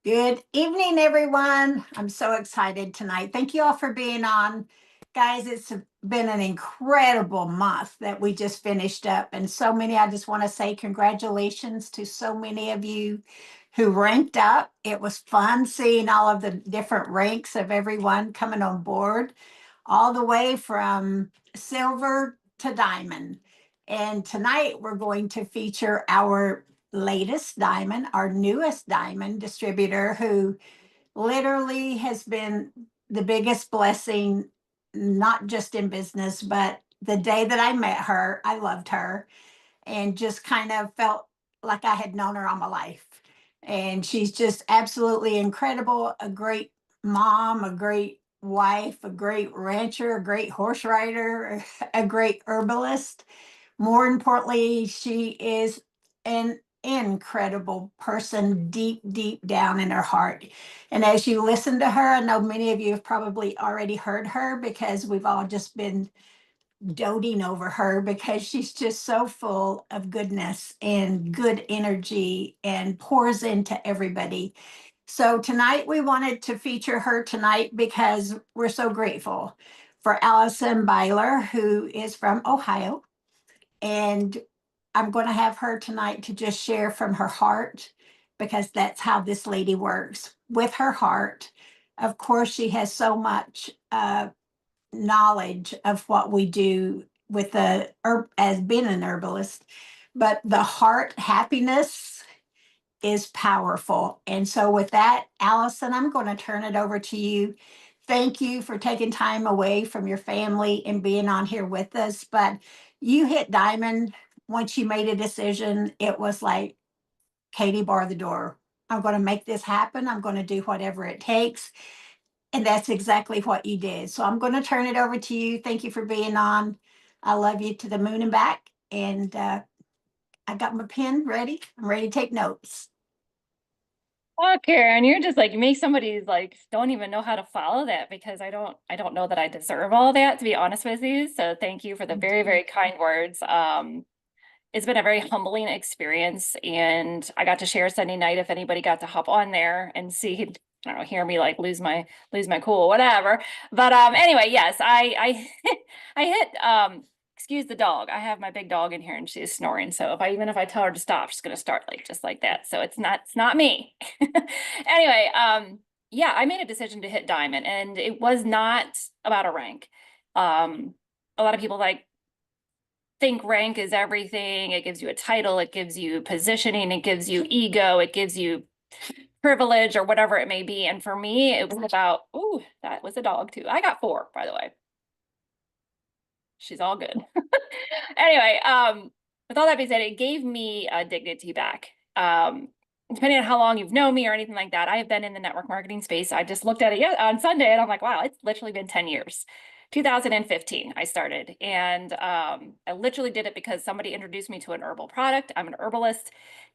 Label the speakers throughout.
Speaker 1: Good evening, everyone. I'm so excited tonight. Thank you all for being on. Guys, it's been an incredible month that we just finished up. And so many, I just want to say congratulations to so many of you who ranked up. It was fun seeing all of the different ranks of everyone coming on board, all the way from silver to diamond. And tonight we're going to feature our latest diamond, our newest diamond distributor, who literally has been the biggest blessing, not just in business, but the day that I met her, I loved her and just kind of felt like I had known her all my life. And she's just absolutely incredible, a great mom, a great wife, a great rancher, a great horse rider, a great herbalist. More importantly, she is an incredible person deep, deep down in her heart. And as you listen to her, I know many of you have probably already heard her because we've all just been doting over her because she's just so full of goodness and good energy and pours into everybody. So tonight we wanted to feature her tonight because we're so grateful for Alison Byler, who is from Ohio. And I'm going to have her tonight to just share from her heart because that's how this lady works with her heart. Of course, she has so much knowledge of what we do with the herb as being an herbalist, but the heart happiness is powerful. And so with that, Allison, I'm going to turn it over to you. Thank you for taking time away from your family and being on here with us. But you hit diamond once you made a decision. It was like, Katie, bar the door. I'm going to make this happen. I'm going to do whatever it takes. And that's exactly what you did. So I'm going to turn it over to you. Thank you for being on. I love you to the moon and back. And I got my pen ready. I'm ready to take notes.
Speaker 2: Oh, Karen, you're just like, you make somebody like don't even know how to follow that because I don't know that I deserve all that, to be honest with you. So thank you for the very, very kind words. It's been a very humbling experience, and I got to share Sunday night if anybody got to hop on there and see, I don't know, hear me like lose my cool, whatever. But anyway, yes, I I hit excuse the dog. I have my big dog in here and she's snoring. So even if I tell her to stop, she's gonna start like just like that. So it's not me. Anyway, yeah, I made a decision to hit diamond, and it was not about a rank. A lot of people like think rank is everything. It gives you a title, it gives you positioning, it gives you ego, it gives you privilege or whatever it may be. And for me, it was about, oh, that was a dog too. I got 4, by the way. She's all good. Anyway, with all that being said, it gave me dignity back. Depending on how long you've known me or anything like that, I have been in the network marketing space. I just looked at it on Sunday and I'm like, wow, it's literally been 10 years. 2015, I started. And I literally did it because somebody introduced me to an herbal product. I'm an herbalist,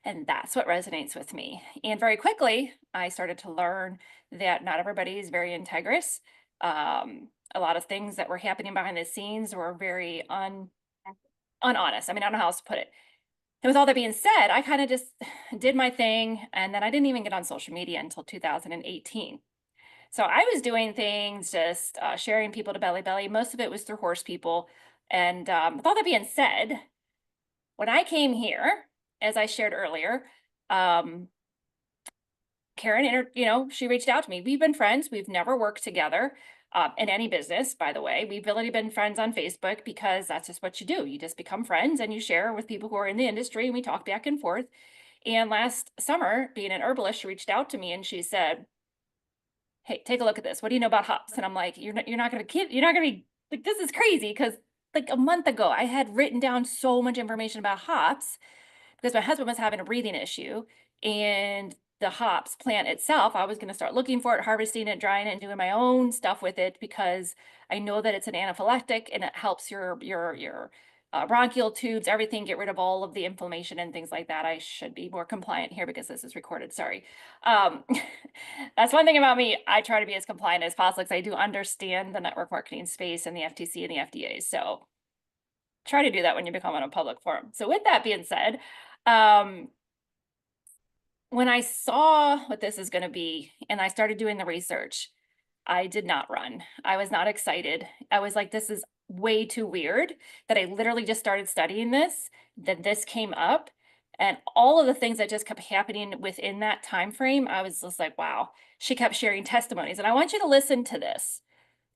Speaker 2: and that's what resonates with me. And very quickly, I started to learn that not everybody is very integrous. A lot of things that were happening behind the scenes were very unhonest. I mean, I don't know how else to put it. And with all that being said, I kind of just did my thing. And then I didn't even get on social media until 2018. So I was doing things, just sharing people to belly belly. Most of it was through horse people. And with all that being said, when I came here, as I shared earlier, Karen, she reached out to me. We've been friends. We've never worked together in any business, by the way. We've really been friends on Facebook because that's just what you do. You just become friends and you share with people who are in the industry, and we talk back and forth. And last summer, being an herbalist, she reached out to me and she said, hey, take a look at this. What do you know about hops? And I'm like, you're not gonna be like, this is crazy, because like a month ago, I had written down so much information about hops because my husband was having a breathing issue, and the hops plant itself, I was going to start looking for it, harvesting it, drying it, and doing my own stuff with it because I know that it's an anaphylactic and it helps your bronchial tubes, everything, get rid of all of the inflammation and things like that. I should be more compliant here because this is recorded. Sorry. Um, that's one thing about me. I try to be as compliant as possible because I do understand the network marketing space and the FTC and the FDA. So try to do that when you become on a public forum. So with that being said, when I saw what this is going to be and I started doing the research, I did not run. I was not excited. I was like, this is way too weird that I literally just started studying this, that this came up, and all of the things that just kept happening within that time frame. I was just like, wow. She kept sharing testimonies. And I want you to listen to this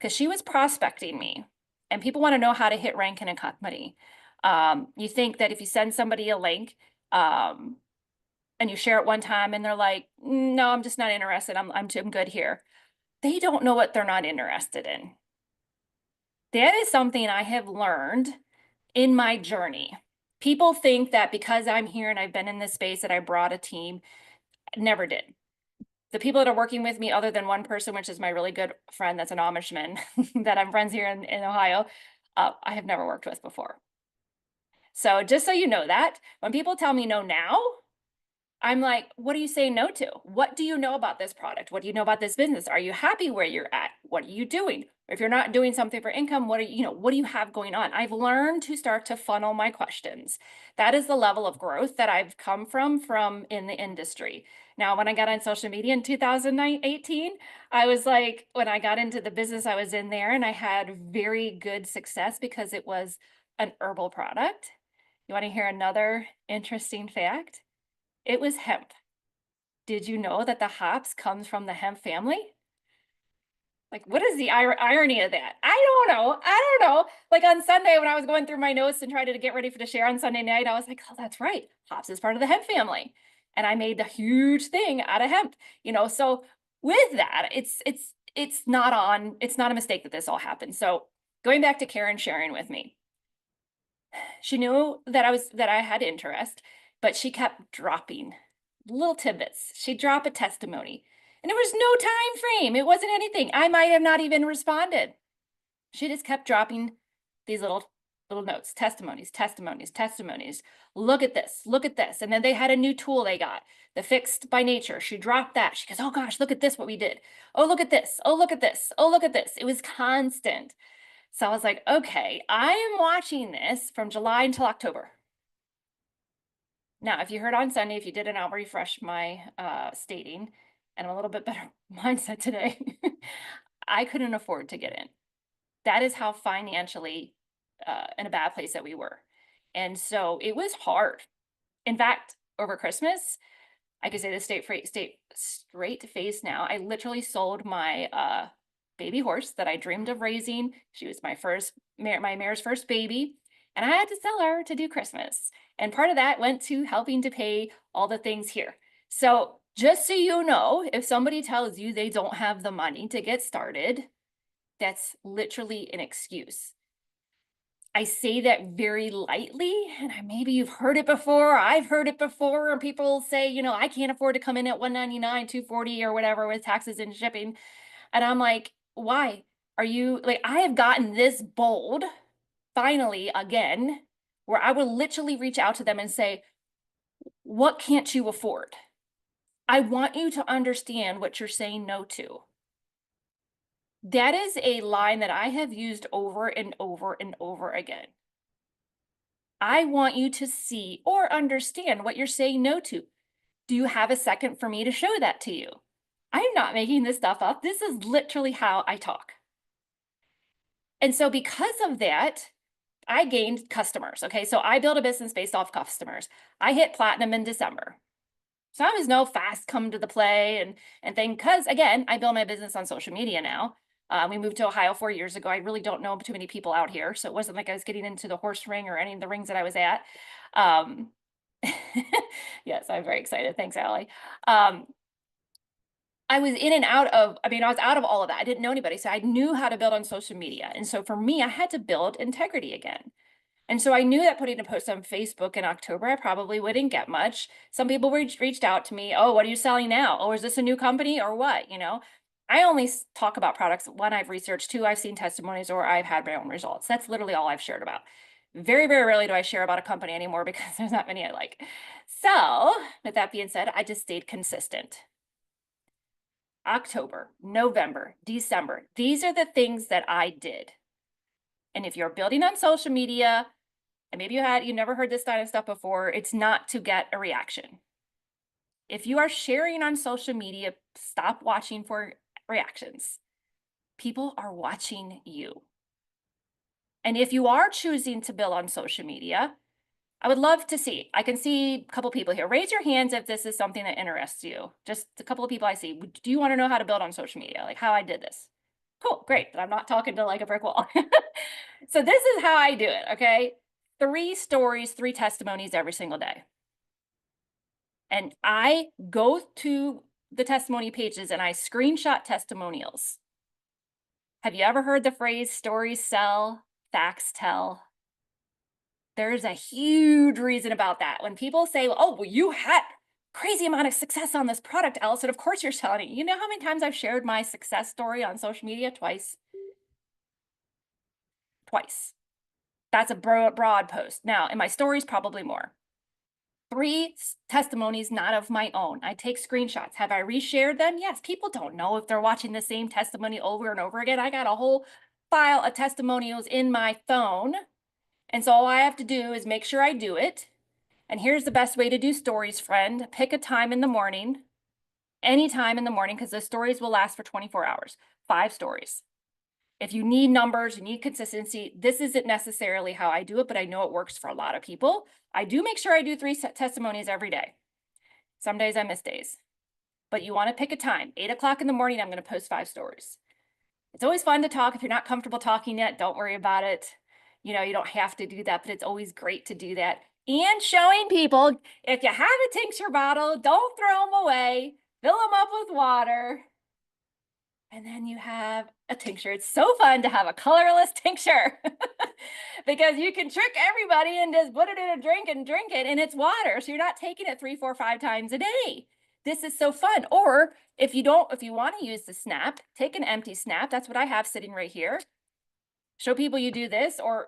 Speaker 2: because she was prospecting me. And people want to know how to hit rank in a company. You think that if you send somebody a link, um, and you share it one time and they're like, no, I'm just not interested. I'm good here. They don't know what they're not interested in. That is something I have learned in my journey. People think that because I'm here and I've been in this space that I brought a team. Never did. The people that are working with me, other than one person, which is my really good friend that's an Amishman that I'm friends here in Ohio, I have never worked with before. So just so you know that, when people tell me no now, I'm like, what are you saying no to? What do you know about this product? What do you know about this business? Are you happy where you're at? What are you doing? If you're not doing something for income, what do you have going on? I've learned to start to funnel my questions. That is the level of growth that I've come from in the industry. Now, when I got on social media in 2018, I was like, when I got into the business, I was in there and I had very good success because it was an herbal product. You want to hear another interesting fact? It was hemp. Did you know that the hops comes from the hemp family? Like, what is the irony of that? I don't know. I don't know. Like on Sunday, when I was going through my notes and tried to get ready for the share on Sunday night, I was like, oh, that's right. Hops is part of the hemp family. And I made the huge thing out of hemp. So with that, it's not a mistake that this all happened. So going back to Karen sharing with me, she knew that I had interest, but she kept dropping little tidbits. She'd drop a testimony, and there was no time frame. It wasn't anything. I might have not even responded. She just kept dropping these little notes, testimonies, testimonies, testimonies. Look at this, look at this. And then they had a new tool they got, the fixed by nature. She dropped that. She goes, oh gosh, look at this, what we did. Oh, look at this. Oh, look at this. Oh, look at this. It was constant. So I was like, okay, I am watching this from July until October. Now, if you heard on Sunday, if you didn't, I'll refresh my stating, and I'm a little bit better mindset today. I couldn't afford to get in. That is how financially in a bad place that we were. And so it was hard. In fact, over Christmas, I could say this straight face now. I literally sold my baby horse that I dreamed of raising. She was my mare's first baby, and I had to sell her to do Christmas. And part of that went to helping to pay all the things here. So just so you know, if somebody tells you they don't have the money to get started, that's literally an excuse. I say that very lightly, and maybe you've heard it before. I've heard it before, and people say, I can't afford to come in at 199, 240 or whatever with taxes and shipping. And I'm like, why? Are you like, I have gotten this bold finally again, where I will literally reach out to them and say, what can't you afford? I want you to understand what you're saying no to. That is a line that I have used over and over and over again. I want you to see or understand what you're saying no to. Do you have a second for me to show that to you? I'm not making this stuff up. This is literally how I talk. And so because of that, I gained customers. Okay. So I built a business based off customers. I hit platinum in December. So I was no fast come to the play and thing, because again, I built my business on social media now. We moved to Ohio 4 years ago. I really don't know too many people out here. So it wasn't like I was getting into the horse ring or any of the rings that I was at. Um, yes, I'm very excited. Thanks, Allie. I was in and out of, I was out of all of that. I didn't know anybody. So I knew how to build on social media. And so for me, I had to build integrity again. And so I knew that putting a post on Facebook in October, I probably wouldn't get much. Some people reached out to me. Oh, what are you selling now? Oh, is this a new company or what? I only talk about products. One, I've researched. Two, I've seen testimonies or I've had my own results. That's literally all I've shared about. Very, very rarely do I share about a company anymore because there's not many I like. So with that being said, I just stayed consistent. October, November, December. These are the things that I did. And if you're building on social media, and maybe you never heard this kind of stuff before, it's not to get a reaction. If you are sharing on social media, stop watching for reactions. People are watching you. And if you are choosing to build on social media, I would love to see. I can see a couple people here. Raise your hands if this is something that interests you. Just a couple of people I see. Do you want to know how to build on social media? Like how I did this? Cool, great. But I'm not talking to like a brick wall. So this is how I do it, okay? 3 stories, 3 testimonies every single day. And I go to the testimony pages and I screenshot testimonials. Have you ever heard the phrase stories sell, facts tell? There's a huge reason about that. When people say, "Oh, well, you had crazy amount of success on this product, Alison, of course you're selling it." You know how many times I've shared my success story on social media? Twice. Twice. That's a broad post. Now, in my stories, probably more. 3 testimonies, not of my own. I take screenshots. Have I reshared them? Yes. People don't know if they're watching the same testimony over and over again. I got a whole file of testimonials in my phone. And so all I have to do is make sure I do it. And here's the best way to do stories, friend. Pick a time in the morning, any time in the morning, because the stories will last for 24 hours. 5 stories. If you need numbers, you need consistency, this isn't necessarily how I do it, but I know it works for a lot of people. I do make sure I do 3 testimonies every day. Some days I miss days, but you want to pick a time. 8 o'clock in the morning, I'm going to post 5 stories. It's always fun to talk. If you're not comfortable talking yet, don't worry about it. You know, you don't have to do that, but it's always great to do that. And showing people, if you have a tincture bottle, don't throw them away. Fill them up with water. And then you have a tincture. It's so fun to have a colorless tincture because you can trick everybody and just put it in a drink and drink it, and it's water. So you're not taking it 3, 4, 5 times a day. This is so fun. Or if you want to use the snap, take an empty snap. That's what I have sitting right here. Show people you do this, or,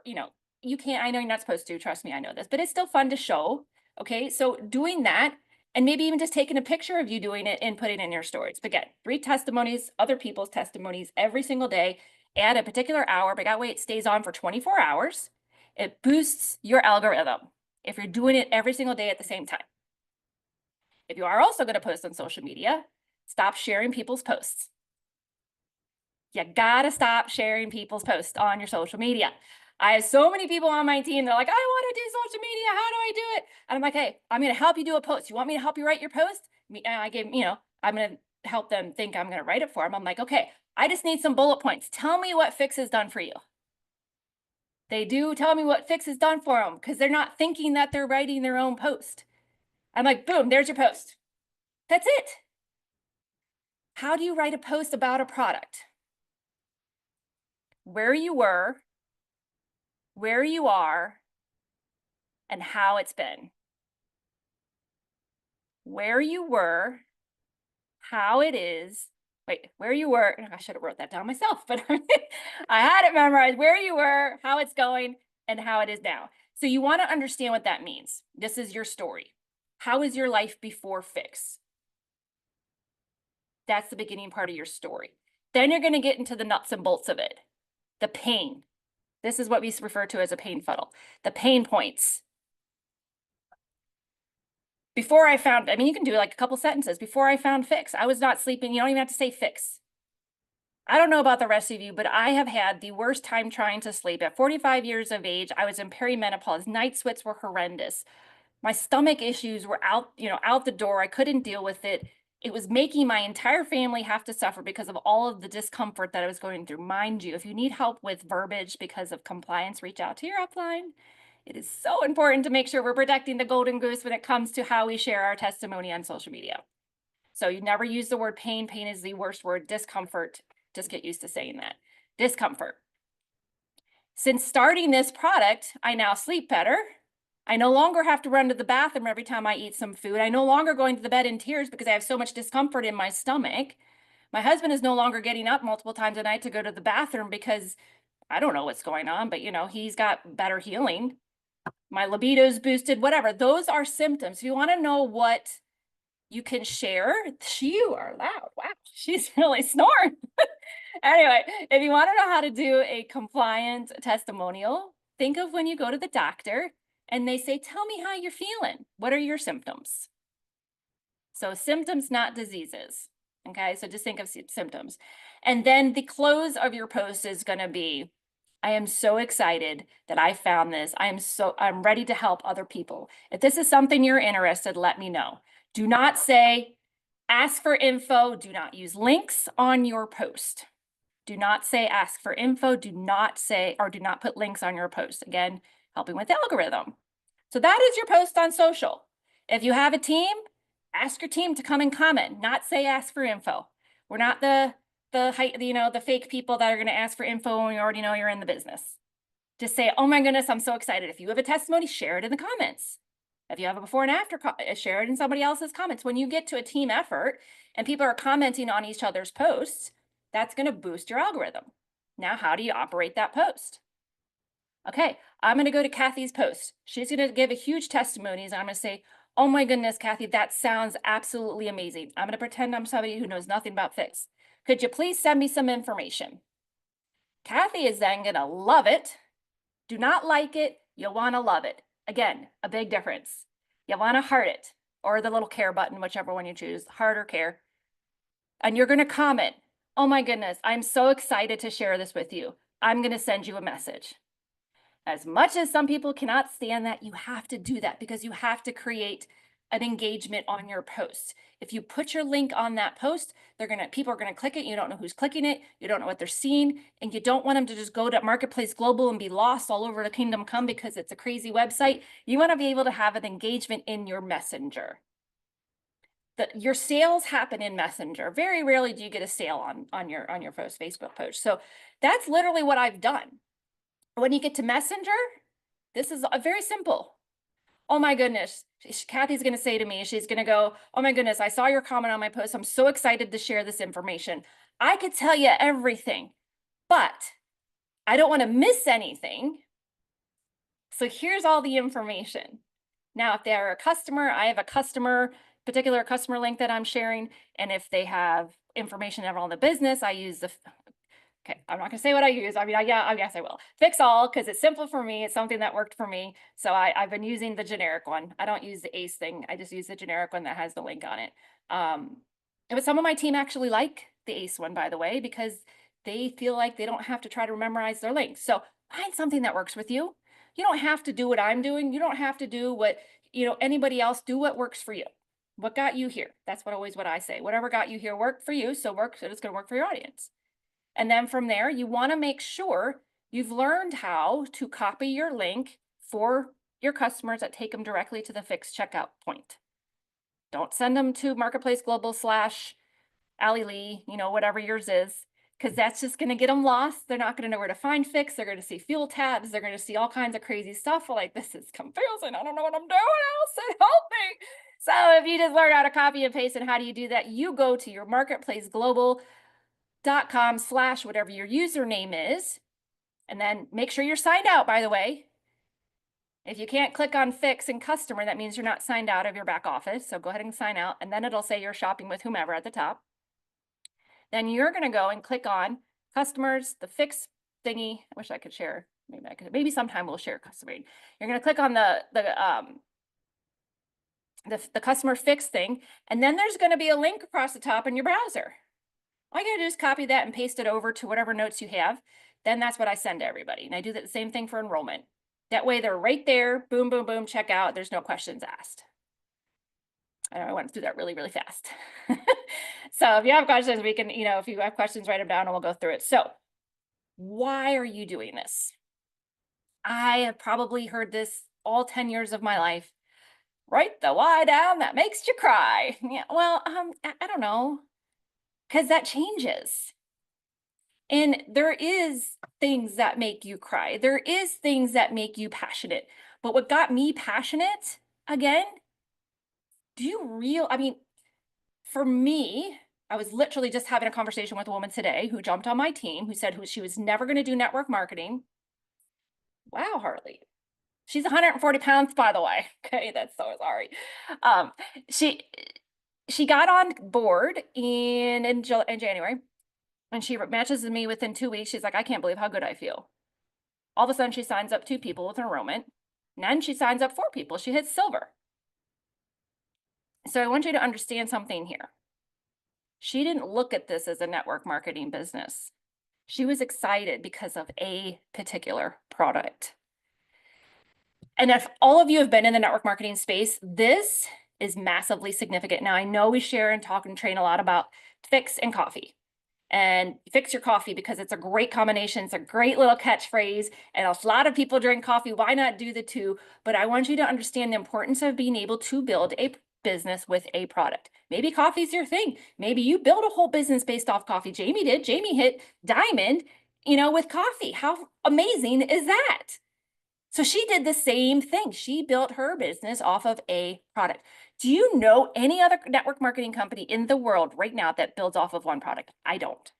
Speaker 2: you can't, I know you're not supposed to, trust me, I know this, but it's still fun to show. Okay. So doing that, and maybe even just taking a picture of you doing it and putting it in your stories. But again, 3 testimonies, other people's testimonies every single day at a particular hour. But that way it stays on for 24 hours. It boosts your algorithm if you're doing it every single day at the same time. If you are also going to post on social media, stop sharing people's posts. You gotta stop sharing people's posts on your social media. I have so many people on my team. They're like, I want to do social media. How do I do it? And I'm like, hey, I'm going to help you do a post. You want me to help you write your post? I'm going to help them think I'm going to write it for them. I'm like, okay, I just need some bullet points. Tell me what fix is done for you. They do tell me what fix is done for them because they're not thinking that they're writing their own post. I'm like, boom, there's your post. That's it. How do you write a post about a product? Where you were, where you are, and how it's been. Where you were, how it is. Wait, where you were. I should have wrote that down myself, but I had it memorized. Where you were, how it's going, and how it is now. So you want to understand what that means. This is your story. How is your life before fix? That's the beginning part of your story. Then you're going to get into the nuts and bolts of it. The pain. This is what we refer to as a pain funnel. The pain points. Before I found, you can do like a couple sentences. Before I found fix, I was not sleeping. You don't even have to say fix. I don't know about the rest of you, but I have had the worst time trying to sleep. At 45 years of age, I was in perimenopause. Night sweats were horrendous. My stomach issues were out the door. I couldn't deal with it. It was making my entire family have to suffer because of all of the discomfort that I was going through. Mind you, if you need help with verbiage because of compliance, reach out to your upline. It is so important to make sure we're protecting the golden goose when it comes to how we share our testimony on social media. So you never use the word pain. Pain is the worst word. Discomfort. Just get used to saying that. Discomfort. Since starting this product, I now sleep better. I no longer have to run to the bathroom every time I eat some food. I no longer going to the bed in tears because I have so much discomfort in my stomach. My husband is no longer getting up multiple times a night to go to the bathroom because I don't know what's going on, but he's got better healing. My libido's boosted, whatever. Those are symptoms. If you want to know what you can share, you are loud. Wow, she's really snoring. Anyway, if you want to know how to do a compliant testimonial, think of when you go to the doctor and they say, tell me how you're feeling. What are your symptoms? So symptoms, not diseases. Okay, so just think of symptoms. And then the close of your post is going to be, I am so excited that I found this. I'm ready to help other people. If this is something you're interested, let me know. Do not say, ask for info. Do not use links on your post. Do not say ask for info. Do not say, or do not put links on your post. Again, helping with the algorithm. So that is your post on social. If you have a team, ask your team to come and comment, not say ask for info. We're not the fake people that are going to ask for info when you already know you're in the business. Just say, oh my goodness, I'm so excited. If you have a testimony, share it in the comments. If you have a before and after, share it in somebody else's comments. When you get to a team effort and people are commenting on each other's posts, that's going to boost your algorithm. Now, how do you operate that post? Okay, I'm going to go to Kathy's post. She's going to give a huge testimony. And I'm going to say, oh my goodness, Kathy, that sounds absolutely amazing. I'm going to pretend I'm somebody who knows nothing about Fix. Could you please send me some information? Kathy is then going to love it. Do not like it. You'll want to love it. Again, a big difference. You want to heart it or the little care button, whichever one you choose, heart or care. And you're going to comment, oh my goodness, I'm so excited to share this with you. I'm going to send you a message. As much as some people cannot stand that, you have to do that because you have to create an engagement on your post. If you put your link on that post, people are gonna click it. You don't know who's clicking it. You don't know what they're seeing, and you don't want them to just go to Marketplace Global and be lost all over the kingdom come because it's a crazy website. You want to be able to have an engagement in your messenger. Your sales happen in Messenger. Very rarely do you get a sale on your Facebook post. So that's literally what I've done. When you get to Messenger, this is very simple. Oh my goodness, Kathy's going to say to me, she's going to go, oh my goodness, I saw your comment on my post. I'm so excited to share this information. I could tell you everything, but I don't want to miss anything. So here's all the information. Now, if they're a customer, I have a particular customer link that I'm sharing. And if they have information ever on the business, I use okay, I'm not gonna say what I use. I mean, I guess I will. Fix all, because it's simple for me. It's something that worked for me. So I've been using the generic one. I don't use the ACE thing. I just use the generic one that has the link on it. But some of my team actually like the ACE one, by the way, because they feel like they don't have to try to memorize their links. So find something that works with you. You don't have to do what I'm doing. You don't have to do what, anybody else. Do what works for you. What got you here? That's what I say. Whatever got you here worked for you, so it's going to work for your audience. And then from there, you want to make sure you've learned how to copy your link for your customers that take them directly to the Fix checkout point. Don't send them to Marketplace Global / Ali Lee, whatever yours is, because that's just going to get them lost. They're not going to know where to find Fix. They're going to see fuel tabs. They're going to see all kinds of crazy stuff. Like, this is confusing. I don't know what I'm doing. Alison, help me. So if you just learn how to copy and paste, and how do you do that? You go to your Marketplace Global .com / whatever your username is, and then make sure you're signed out, by the way. If you can't click on Fix and Customer, that means you're not signed out of your back office. So go ahead and sign out, and then it'll say you're shopping with whomever at the top. Then you're going to go and click on Customers, the Fix thingy. I wish I could share. Maybe sometime we'll share customer. You're going to click on the customer Fix thing, and then there's going to be a link across the top in your browser. All you gotta do is copy that and paste it over to whatever notes you have. Then that's what I send to everybody. And I do the same thing for enrollment. That way they're right there, boom, boom, boom, check out. There's no questions asked. I know I went through that really, really fast. So if you have questions, we can, if you have questions, write them down and we'll go through it. So why are you doing this? I have probably heard this all 10 years of my life. Write the why down, that makes you cry. Yeah, well, I don't know. Because that changes. And there is things that make you cry. There is things that make you passionate. But what got me passionate, again, for me, I was literally just having a conversation with a woman today who jumped on my team, who said she was never going to do network marketing. Wow, Harley. She's 140 pounds, by the way. Okay, that's so sorry. She got on board in January, and she matches me within 2 weeks. She's like, I can't believe how good I feel. All of a sudden, she signs up 2 people with enrollment, and then she signs up 4 people. She hits silver. So I want you to understand something here. She didn't look at this as a network marketing business. She was excited because of a particular product. And if all of you have been in the network marketing space, this is massively significant. Now, I know we share and talk and train a lot about fix and coffee. And fix your coffee because it's a great combination. It's a great little catchphrase. And a lot of people drink coffee. Why not do the two? But I want you to understand the importance of being able to build a business with a product. Maybe coffee's your thing. Maybe you build a whole business based off coffee. Jamie did. Jamie hit diamond, with coffee. How amazing is that? So she did the same thing. She built her business off of a product. Do you know any other network marketing company in the world right now that builds off of one product? I don't.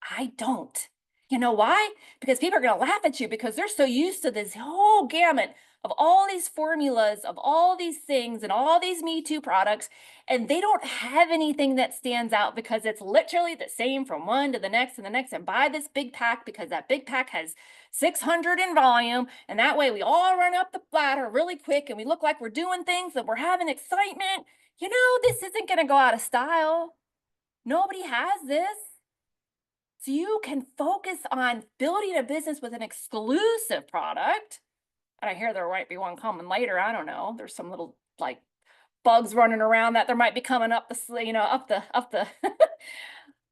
Speaker 2: I don't. You know why? Because people are going to laugh at you because they're so used to this whole gamut of all these formulas, of all these things, and all these Me Too products. And they don't have anything that stands out because it's literally the same from one to the next and the next. And buy this big pack because that big pack has 600 in volume. And that way we all run up the ladder really quick and we look like we're doing things and we're having excitement. This isn't going to go out of style. Nobody has this. So you can focus on building a business with an exclusive product. And I hear there might be one coming later. I don't know. There's some little like bugs running around that there might be coming up the, up the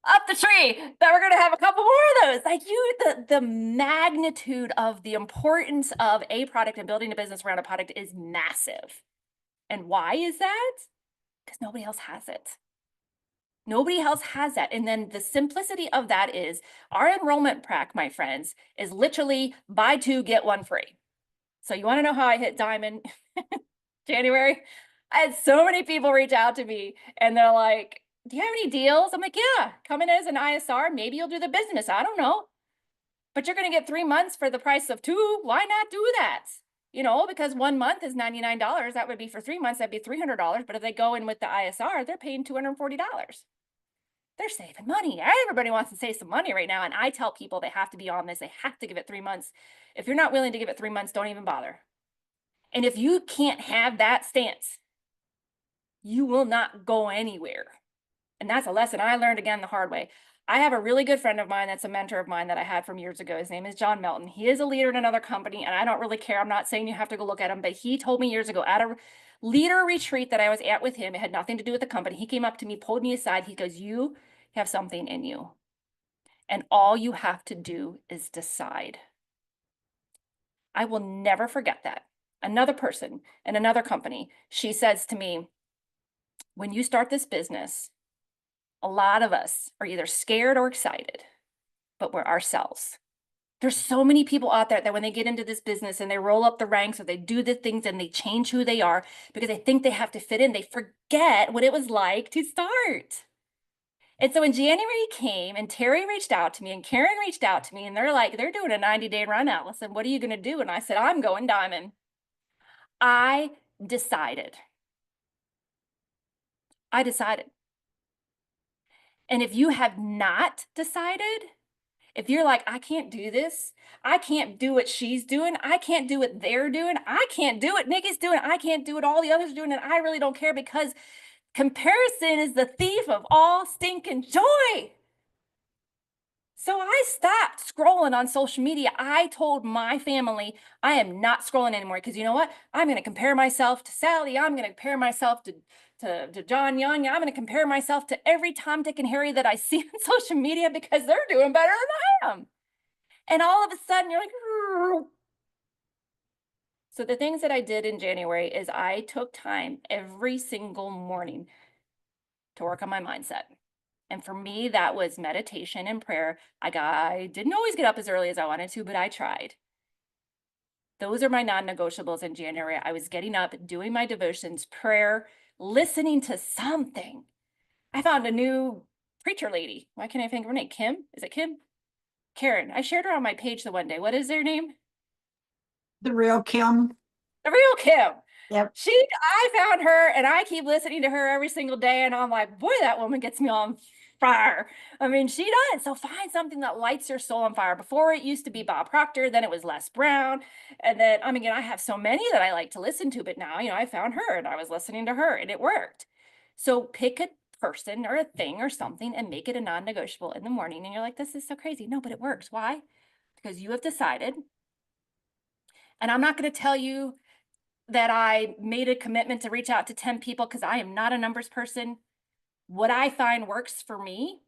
Speaker 2: up the tree that we're going to have a couple more of those. Like the magnitude of the importance of a product and building a business around a product is massive. And why is that? Because nobody else has it. Nobody else has that. And then the simplicity of that is our enrollment pack, my friends, is literally buy two, get one free. So you want to know how I hit diamond January? I had so many people reach out to me and they're like, do you have any deals? I'm like, yeah, come in as an ISR. Maybe you'll do the business. I don't know. But you're going to get 3 months for the price of two. Why not do that? Because 1 month is $99. That would be for 3 months. That'd be $300. But if they go in with the ISR, they're paying $240. They're saving money. Everybody wants to save some money right now. And I tell people they have to be on this. They have to give it 3 months. If you're not willing to give it 3 months, don't even bother. And if you can't have that stance, you will not go anywhere. And that's a lesson I learned again the hard way. I have a really good friend of mine that's a mentor of mine that I had from years ago. His name is John Melton. He is a leader in another company, and I don't really care. I'm not saying you have to go look at him, but he told me years ago at a leader retreat that I was at with him, it had nothing to do with the company. He came up to me, pulled me aside. He goes, you have something in you, and all you have to do is decide. I will never forget that. Another person in another company, she says to me, when you start this business, a lot of us are either scared or excited, but we're ourselves. There's so many people out there that when they get into this business and they roll up the ranks or they do the things and they change who they are because they think they have to fit in, they forget what it was like to start. And so when January came and Terry reached out to me and Karen reached out to me and they're like, they're doing a 90-day run, Alison. What are you going to do? And I said, I'm going diamond. I decided. And if you have not decided, if you're like, I can't do this, I can't do what she's doing, I can't do what they're doing, I can't do what Nikki's doing, I can't do what all the others are doing, and I really don't care because comparison is the thief of all stinking joy. So I stopped scrolling on social media. I told my family I am not scrolling anymore because you know what? I'm going to compare myself to Sally. I'm going to compare myself to John Young. I'm going to compare myself to every Tom, Dick, and Harry that I see on social media because they're doing better than I am. And all of a sudden you're like, "Rrr." So the things that I did in January is I took time every single morning to work on my mindset. And for me, that was meditation and prayer. I didn't always get up as early as I wanted to, but I tried. Those are my non-negotiables in January. I was getting up, doing my devotions, prayer, listening to something. I found a new preacher lady. Why can't I think of her name? Kim? Is it Kim? Karen. I shared her on my page the one day. What is their name?
Speaker 1: The real Kim.
Speaker 2: The real Kim.
Speaker 1: Yep.
Speaker 2: I found her and I keep listening to her every single day. And I'm like, boy, that woman gets me on fire. I mean, she does. So find something that lights your soul on fire. Before it used to be Bob Proctor, then it was Les Brown. And then, I mean, I have so many that I like to listen to, but now, I found her and I was listening to her and it worked. So pick a person or a thing or something and make it a non-negotiable in the morning. And you're like, this is so crazy. No, but it works. Why? Because you have decided. And I'm not going to tell you that I made a commitment to reach out to 10 people because I am not a numbers person. What I find works for me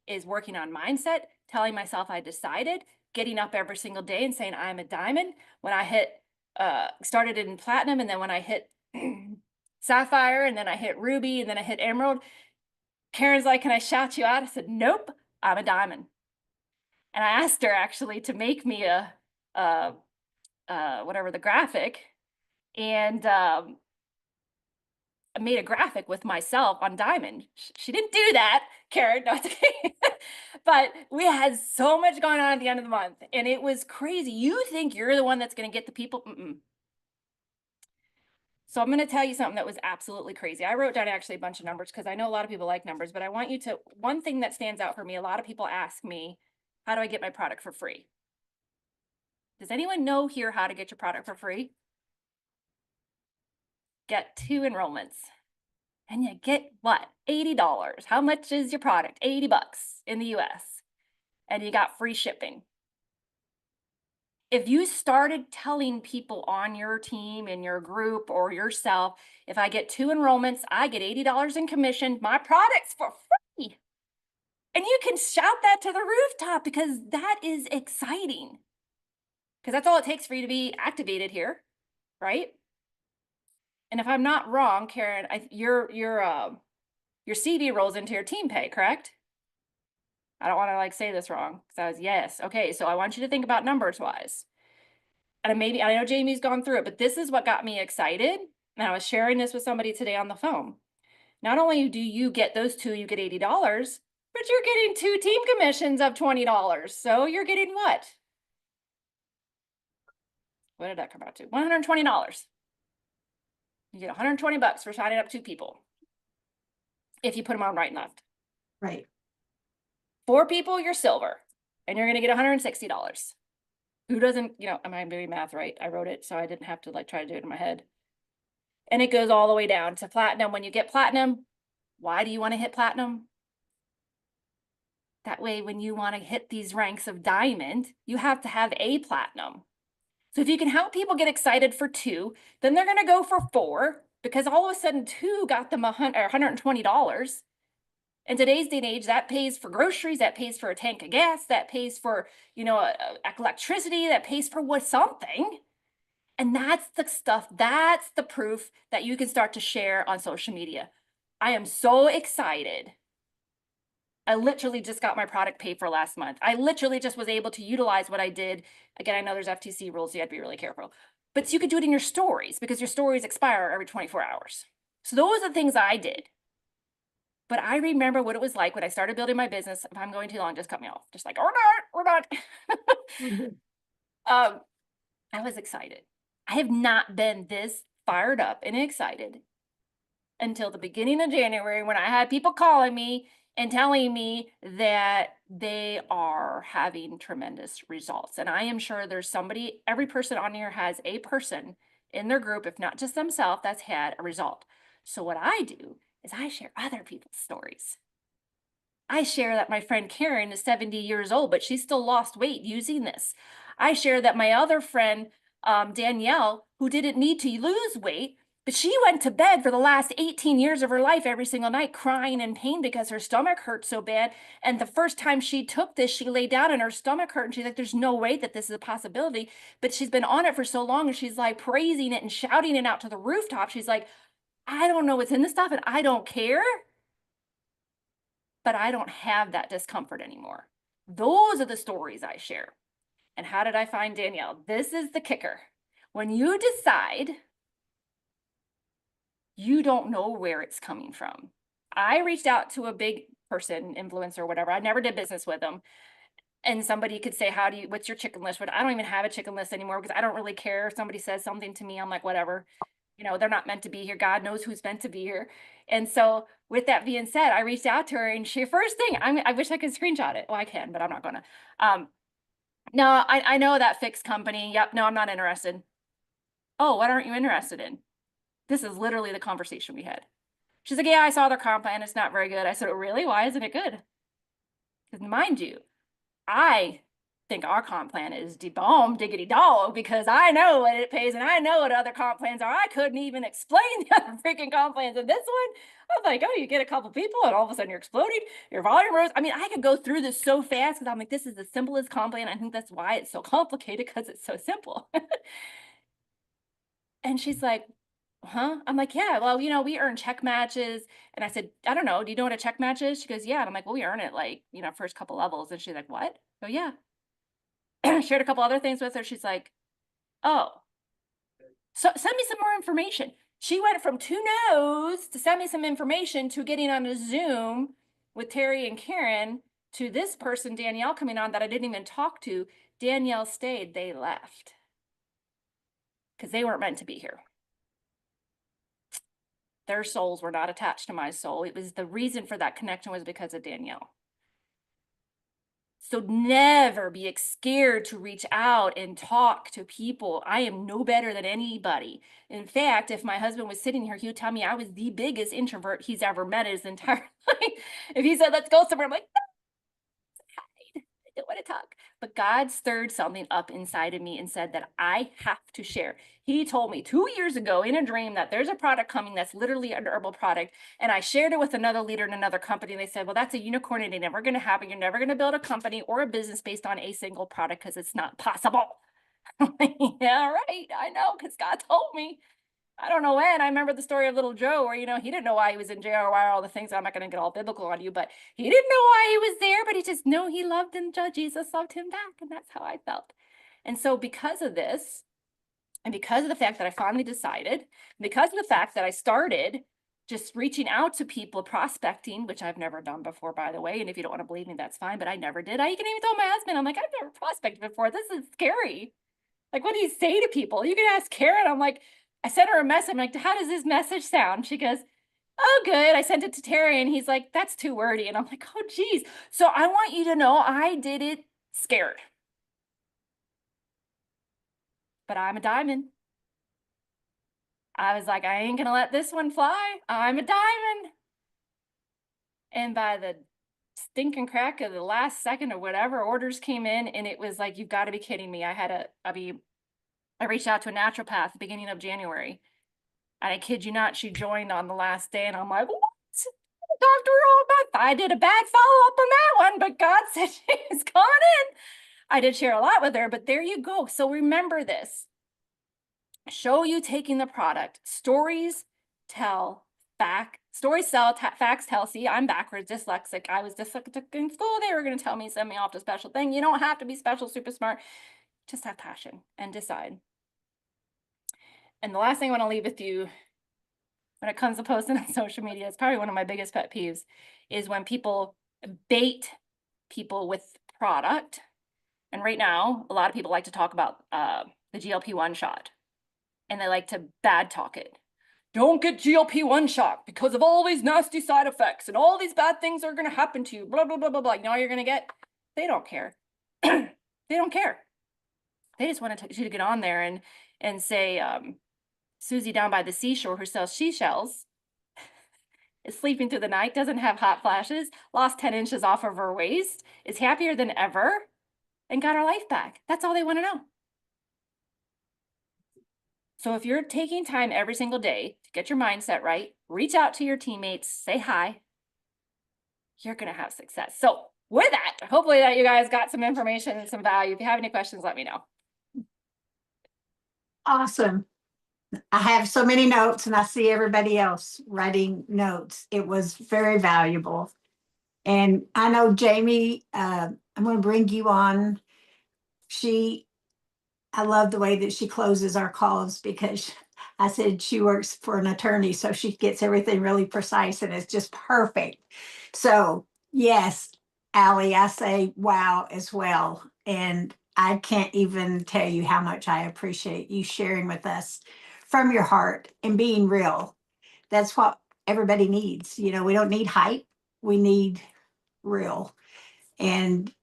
Speaker 2: is working on mindset, telling myself I decided, getting up every single day and saying I'm a diamond. When I hit, started in platinum, and then when I hit sapphire, and then I hit ruby, and then I hit emerald, Karen's like, can I shout you out? I said, nope, I'm a diamond. And I asked her actually to make me a whatever the graphic, and I made a graphic with myself on diamond. She didn't do that, Karen. No, it's okay. But we had so much going on at the end of the month, and it was crazy. You think you're the one that's going to get the people? Mm-mm. So I'm going to tell you something that was absolutely crazy. I wrote down actually a bunch of numbers because I know a lot of people like numbers, but I want you to, one thing that stands out for me, a lot of people ask me, how do I get my product for free? Does anyone know here how to get your product for free? Get 2 enrollments. And you get what? $80. How much is your product? 80 bucks in the US. And you got free shipping. If you started telling people on your team, in your group, or yourself, if I get 2 enrollments, I get $80 in commission, my product's for free. And you can shout that to the rooftop because that is exciting. Because that's all it takes for you to be activated here, right? And if I'm not wrong, Karen, your CV rolls into your team pay, correct? I don't want to like say this wrong. So I was, yes. Okay. So I want you to think about numbers wise. And maybe, I know Jamie's gone through it, but this is what got me excited. And I was sharing this with somebody today on the phone. Not only do you get those 2, you get $80, but you're getting 2 team commissions of $20. So you're getting what? What did that come out to? $120. You get 120 bucks for signing up 2 people. If you put them on right and left.
Speaker 1: Right.
Speaker 2: 4 people, you're silver. And you're going to get $160. Who doesn't, am I doing math right? I wrote it so I didn't have to like try to do it in my head. And it goes all the way down to platinum. When you get platinum, why do you want to hit platinum? That way, when you want to hit these ranks of diamond, you have to have a platinum. So if you can help people get excited for 2, then they're going to go for 4 because all of a sudden 2 got them $120. In today's day and age, that pays for groceries, that pays for a tank of gas, that pays for, electricity, that pays for what something. And that's the stuff, that's the proof that you can start to share on social media. I am so excited. I literally just got my product paid for last month. I literally just was able to utilize what I did. Again, I know there's FTC rules, so you have to be really careful. But you could do it in your stories because your stories expire every 24 hours. So those are the things I did. But I remember what it was like when I started building my business. If I'm going too long, just cut me off. Just like, we're not. I was excited. I have not been this fired up and excited until the beginning of January when I had people calling me and telling me that they are having tremendous results. And I am sure there's somebody, every person on here has a person in their group, if not just themselves, that's had a result. So what I do is I share other people's stories. I share that my friend Karen is 70 years old, but she still lost weight using this. I share that my other friend, Danielle, who didn't need to lose weight, but she went to bed for the last 18 years of her life every single night crying in pain because her stomach hurt so bad. And the first time she took this, she lay down and her stomach hurt. And she's like, there's no way that this is a possibility. But she's been on it for so long and she's like praising it and shouting it out to the rooftop. She's like, I don't know what's in this stuff and I don't care. But I don't have that discomfort anymore. Those are the stories I share. And how did I find Danielle? This is the kicker. When you decide, you don't know where it's coming from. I reached out to a big person, influencer, whatever. I never did business with them. And somebody could say, what's your chicken list? But I don't even have a chicken list anymore because I don't really care. If somebody says something to me, I'm like, whatever. you know, they're not meant to be here. God knows who's meant to be here. And so with that being said, I reached out to her and she first thing, I wish I could screenshot it. Well, I can, but I'm not gonna. No, I know that fixed company. Yep, no, I'm not interested. Oh, what aren't you interested in? This is literally the conversation we had. She's like, yeah, I saw their comp plan. It's not very good. I said, oh, really? Why isn't it good? Because mind you, I think our comp plan is bomb diggity dog because I know what it pays and I know what other comp plans are. I couldn't even explain the other freaking comp plans in this one. I was like, oh, you get a couple people and all of a sudden you're exploding, your volume rose. I mean, I could go through this so fast because I'm like, this is the simplest comp plan. I think that's why it's so complicated because it's so simple. And she's like, huh? I'm like, yeah, well, you know, we earn check matches. And I said, I don't know. Do you know what a check match is? She goes, yeah. And I'm like, well, we earn it like, you know, first couple levels. And she's like, what? Oh, yeah. Shared a couple other things with her. She's like, oh, so send me some more information. She went from two no's to send me some information to getting on a Zoom with Terry and Karen to this person, Danielle, coming on that I didn't even talk to. Danielle stayed, they left because they weren't meant to be here. Their souls were not attached to my soul. It was the reason for that connection was because of Danielle. So never be scared to reach out and talk to people. I am no better than anybody. In fact, if my husband was sitting here, he would tell me I was the biggest introvert he's ever met in his entire life. If he said, let's go somewhere, I'm like, I don't want to talk. But God stirred something up inside of me and said that I have to share. He told me 2 years ago in a dream that there's a product coming that's literally an herbal product. And I shared it with another leader in another company. And they said, well, that's a unicorn. It ain't never going to happen. You're never going to build a company or a business based on a single product because it's not possible. Yeah, right. I know because God told me. I don't know when. I remember the story of little Joe where, you know, he didn't know why he was in jail or why all the things. I'm not going to get all biblical on you, but he didn't know why he was there, but he just knew he loved him. Jesus loved him back. And that's how I felt. And so because of this, and because of the fact that I finally decided, because of the fact that I started just reaching out to people, prospecting, which I've never done before, by the way. And if you don't want to believe me, that's fine, but I never did. I can even tell my husband, I'm like, I've never prospected before. This is scary. Like, what do you say to people? You can ask Karen. I'm like, I sent her a message. I'm like, how does this message sound? She goes, oh, good. I sent it to Terry and he's like, that's too wordy. And I'm like, oh, geez. So I want you to know I did it scared. But I'm a diamond. I was like, I ain't going to let this one fly. I'm a diamond. And by the stinking crack of the last second or whatever, orders came in and it was like, you've got to be kidding me. I reached out to a naturopath at the beginning of January. And I kid you not, she joined on the last day. And I'm like, what? Dr. Rollback. I did a bad follow-up on that one, but God said she's gone in. I did share a lot with her, but there you go. So remember this. Show you taking the product. Stories tell facts tell. See, I'm backwards, dyslexic. I was dyslexic in school. They were going to tell me, send me off to special thing. You don't have to be special, super smart. Just have passion and decide. And the last thing I want to leave with you when it comes to posting on social media, it's probably one of my biggest pet peeves, is when people bait people with product. And right now, a lot of people like to talk about the GLP-1 shot. And they like to bad talk it. Don't get GLP-1 shot because of all these nasty side effects and all these bad things are going to happen to you. Blah, blah, blah, blah, blah. You know what you're going to get? They don't care. They don't care. They just want you to get on there and say, Susie down by the seashore who sells seashells is sleeping through the night, doesn't have hot flashes, lost 10 inches off of her waist, is happier than ever, and got her life back. That's all they want to know. So if you're taking time every single day to get your mindset right, reach out to your teammates, say hi, you're going to have success. So with that, hopefully that you guys got some information and some value. If you have any questions, let me know.
Speaker 1: Awesome. I have so many notes and I see everybody else writing notes. It was very valuable. And I know Jamie, I'm going to bring you on. I love the way that she closes our calls because I said she works for an attorney, so she gets everything really precise and it's just perfect. So yes, Allie, I say wow as well. And I can't even tell you how much I appreciate you sharing with us from your heart and being real. That's what everybody needs. You know, we don't need hype. We need real. And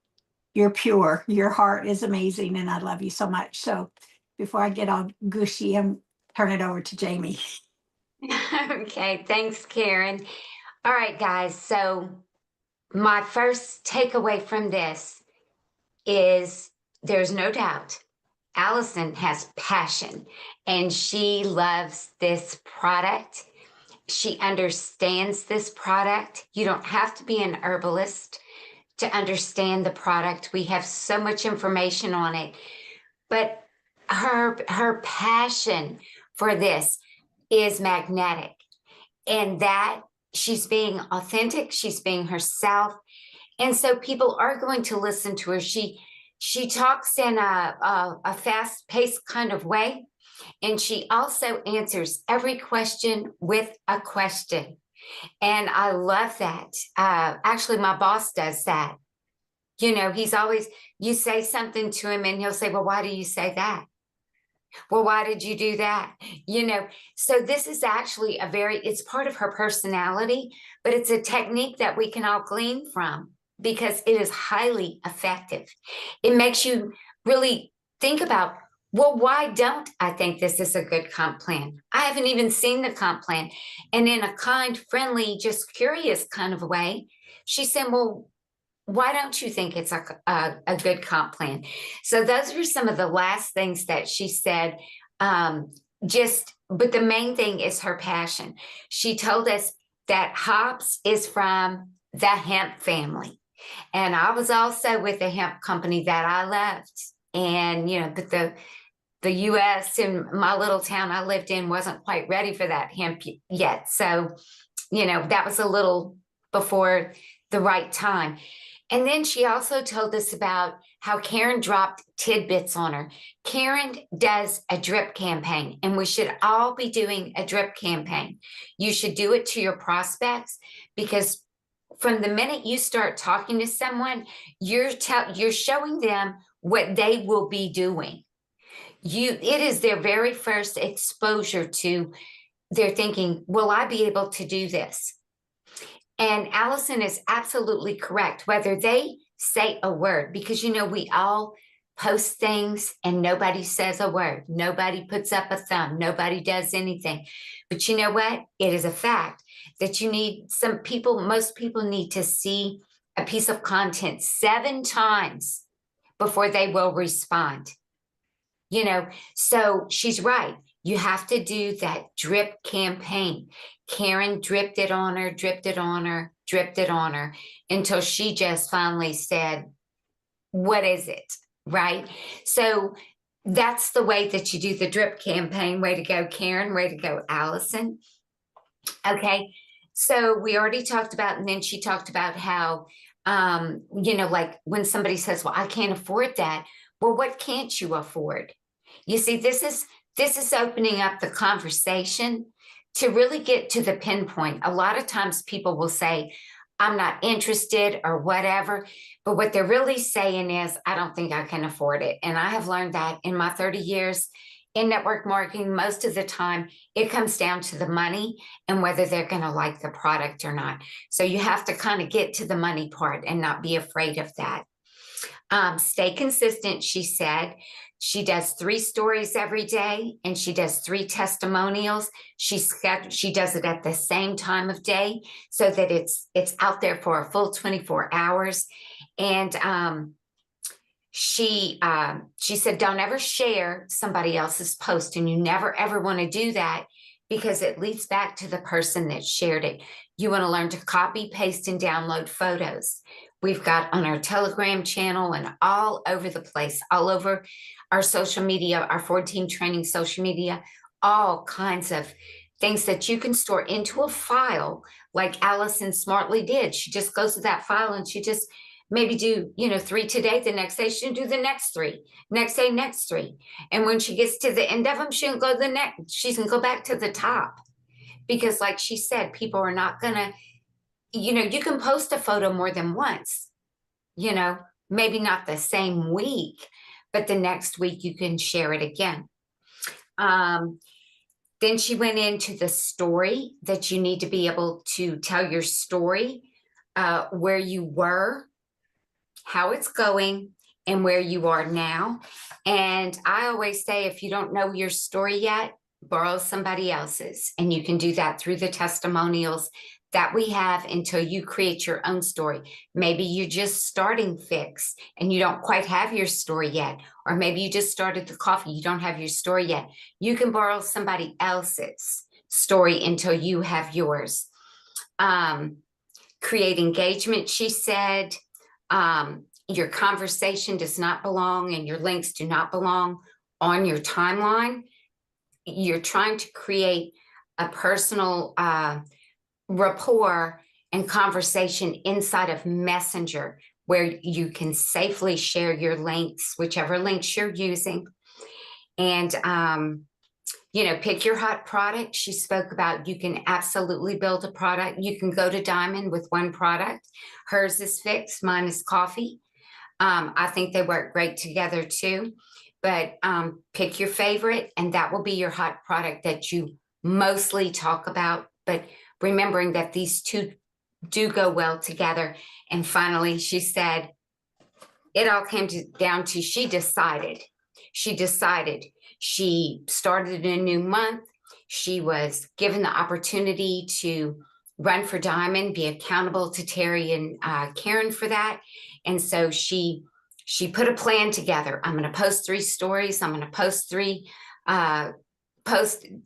Speaker 1: you're pure. Your heart is amazing. And I love you so much. So before I get all gushy, I'm turn it over to Jamie.
Speaker 3: Okay, thanks, Karen. All right, guys. So, my first takeaway from this is there's no doubt Allison has passion and she loves this product. She understands this product. You don't have to be an herbalist to understand the product. We have so much information on it, but her passion for this is magnetic, and that she's being authentic, she's being herself, and so people are going to listen to her. She talks in a fast-paced kind of way, and she also answers every question with a question, and I love that. Actually, my boss does that. You know, he's always, you say something to him and he'll say, well, why do you say that? Well, why did you do that? You know, so this is actually it's part of her personality, but it's a technique that we can all glean from because it is highly effective. It makes you really think about, well, why don't I think this is a good comp plan? I haven't even seen the comp plan. And in a kind, friendly, just curious kind of way, she said, well, why don't you think it's a good comp plan? So those were some of the last things that she said. But the main thing is her passion. She told us that hops is from the hemp family. And I was also with a hemp company that I loved. And, you know, but the US in my little town I lived in wasn't quite ready for that hemp yet. So, you know, that was a little before the right time. And then she also told us about how Karen dropped tidbits on her. Karen does a drip campaign, and we should all be doing a drip campaign. You should do it to your prospects because from the minute you start talking to someone, you're showing them what they will be doing. It is their very first exposure to their thinking, will I be able to do this? And Allison is absolutely correct, whether they say a word, because, you know, we all post things and nobody says a word. Nobody puts up a thumb. Nobody does anything. But you know what? It is a fact that most people need to see a piece of content 7 times before they will respond. You know, so she's right. You have to do that drip campaign. Karen dripped it on her, dripped it on her, dripped it on her until she just finally said, what is it? Right? So that's the way that you do the drip campaign. Way to go, Karen. Way to go, Allison. Okay. So we already talked about, and then she talked about how, you know, like when somebody says, well, I can't afford that. Well, what can't you afford? You see, this is opening up the conversation to really get to the pinpoint. A lot of times people will say, I'm not interested or whatever, but what they're really saying is, I don't think I can afford it. And I have learned that in my 30 years in network marketing, most of the time, it comes down to the money and whether they're going to like the product or not. So you have to kind of get to the money part and not be afraid of that. Stay consistent, she said. She does 3 stories every day and she does 3 testimonials. She does it at the same time of day so that it's out there for a full 24 hours. And she said, don't ever share somebody else's post, and you never ever want to do that because it leads back to the person that shared it. You want to learn to copy, paste, and download photos. We've got on our Telegram channel and all over the place, all over our social media, our 14 training social media, all kinds of things that you can store into a file like Alison smartly did. She just goes to that file and she just maybe do, 3 today, the next day she'll do the next 3, next day, next 3. And when she gets to the end of them, she'll go she can go back to the top. Because like she said, people are not gonna, you can post a photo more than once, maybe not the same week, but the next week you can share it again. Then she went into the story that you need to be able to tell your story, where you were, how it's going, and where you are now. And I always say, if you don't know your story yet, borrow somebody else's. And you can do that through the testimonials that we have until you create your own story. Maybe you're just starting Fix and you don't quite have your story yet. Or maybe you just started the coffee, you don't have your story yet. You can borrow somebody else's story until you have yours. Create engagement, she said. Your conversation does not belong and your links do not belong on your timeline. You're trying to create a personal rapport and conversation inside of Messenger, where you can safely share your links, whichever links you're using. And, you know, pick your hot product. She spoke about you can absolutely build a product. You can go to Diamond with one product. Hers is Fix, mine is coffee. I think they work great together too. But pick your favorite, and that will be your hot product that you mostly talk about. But remembering that these two do go well together. And finally, she said, it all came down to she decided. She started a new month. She was given the opportunity to run for Diamond, be accountable to Terry and Karen for that. And so she put a plan together. I'm going to post 3 stories. I'm going to post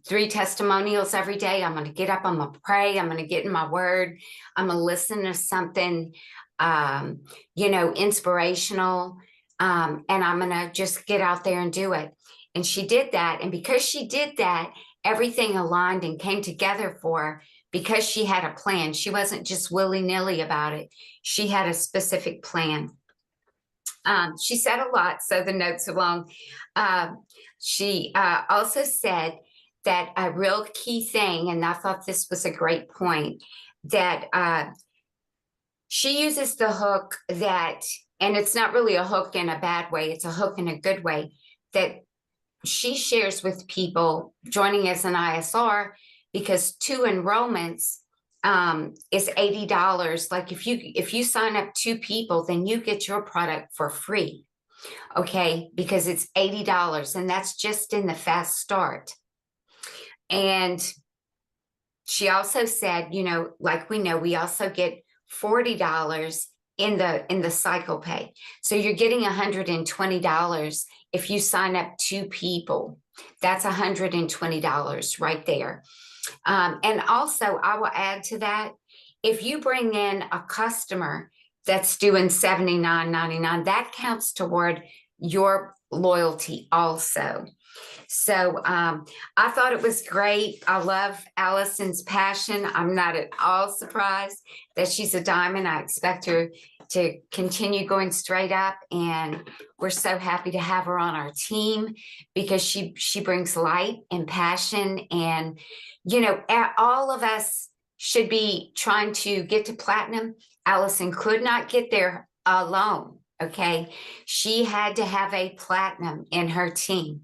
Speaker 3: three testimonials every day. I'm going to get up. I'm going to pray. I'm going to get in my word. I'm going to listen to something, you know, inspirational. And I'm going to just get out there and do it. And she did that. And because she did that, everything aligned and came together for her because she had a plan. She wasn't just willy-nilly about it. She had a specific plan. She said a lot, so the notes are long. She also said that a real key thing, and I thought this was a great point, that she uses the hook that, and it's not really a hook in a bad way, it's a hook in a good way, that she shares with people joining as an ISR, because 2 enrollments is $80. Like if you sign up 2 people, then you get your product for free. Okay, because it's $80, and that's just in the fast start. And she also said, you know, like we know, we also get $40 in the cycle pay. So you're getting $120 if you sign up 2 people. That's $120 right there. And also, I will add to that, if you bring in a customer that's doing $79.99, that counts toward your loyalty also. So I thought it was great. I love Alison's passion. I'm not at all surprised that she's a diamond. I expect her to continue going straight up, and we're so happy to have her on our team because she brings light and passion. And you know, all of us should be trying to get to platinum. Alison could not get there alone. Okay, she had to have a platinum in her team.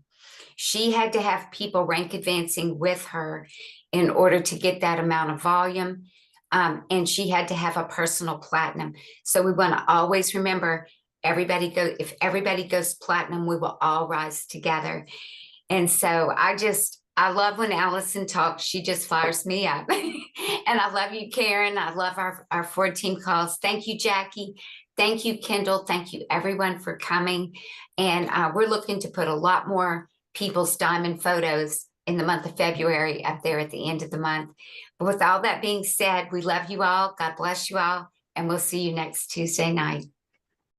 Speaker 3: She had to have people rank advancing with her in order to get that amount of volume. And she had to have a personal platinum. So we want to always remember, if everybody goes platinum, we will all rise together. And so I love when Alison talks. She just fires me up. And I love you, Karen. I love our 4 team calls. Thank you, Jackie. Thank you, Kendall. Thank you, everyone, for coming. And we're looking to put a lot more people's diamond photos in the month of February up there at the end of the month. But with all that being said, we love you all. God bless you all. And we'll see you next Tuesday night.